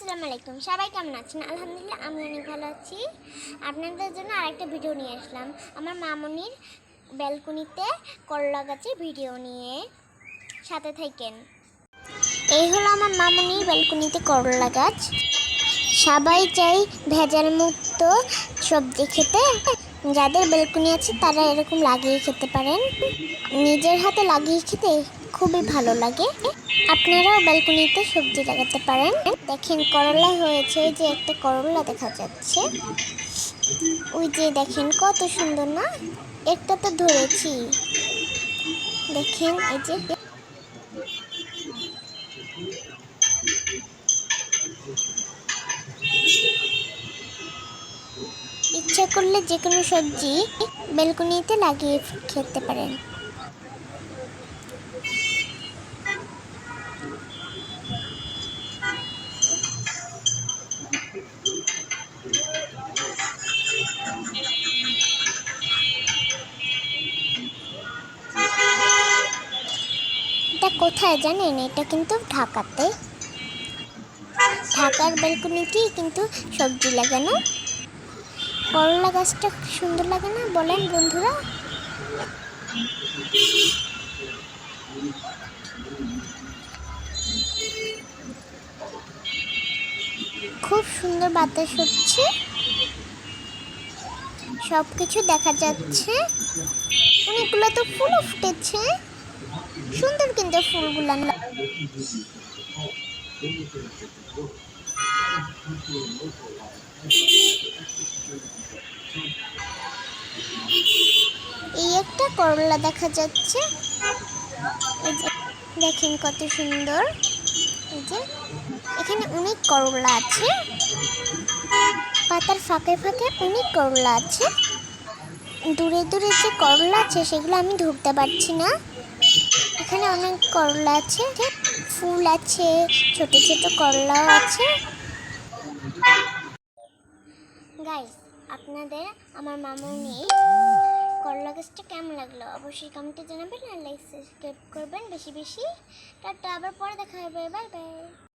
আসসালামু আলাইকুম, সবাই কেমন আছেন? আলহামদুলিল্লাহ আমি অনেক ভালো আছি। আপনাদের জন্য আরেকটা ভিডিও নিয়ে আসলাম। আমার মামুনির ব্যালকনিতে করলা গাছের ভিডিও নিয়ে, সাথে থাকেন। এই হলো আমার মামুনির ব্যালকনিতে করলা গাছ। সবাই চাই ভেজাল মুক্ত সবজি খেতে। যাদের ব্যালকনি আছে তারা এরকম লাগিয়ে খেতে পারেন। নিজের হাতে লাগিয়ে খেতে খুবই ভালো লাগে। আপনারাও ব্যালকনিতে সবজি লাগাতে পারেন। দেখেন করলা হয়েছে, যে একটা করলা দেখা যাচ্ছে, ওই যে দেখেন কত সুন্দর না। একটা তো ধরেছি, দেখেন এই যে। ইচ্ছা করলে যে কোনো সবজি ব্যালকনিতে লাগিয়ে খেতে পারেন। এটা কোথায় জানেন? এটা কিন্তু ঢাকাতে। ঢাকার ব্যালকনিতেই কিন্তু সবজি লাগানো। করলা গাছটা সুন্দর লাগে না বলেন বন্ধুরা? খুব সুন্দর বাতাস হচ্ছে, সব কিছু দেখা যাচ্ছে। অনেকগুলো তো ফুলও ফুটেছে, সুন্দর কিন্তু ফুলগুলো। এই একটা করলা দেখা যাচ্ছে, এই যে দেখেন কত সুন্দর। এই যে এখানে অনেক করলা আছে, পাতার ফাঁকে ফাঁকে অনেক করলা আছে। দূরে দূরে যে করলা আছে সেগুলো আমি ধরতে পারছি না। এখানে অনেক করলা আছে, ফুল আছে, ছোট ছোট করলাও আছে। গাইস, আপনাদের আমার মামুনির করলা গাছটা কেমন লাগলো অবশ্যই কমেন্টে জানাবেন, আর লাইক সাবস্ক্রাইব করবেন বেশি বেশি। টাটা, আবার পরে দেখা হবে, বাই বাই।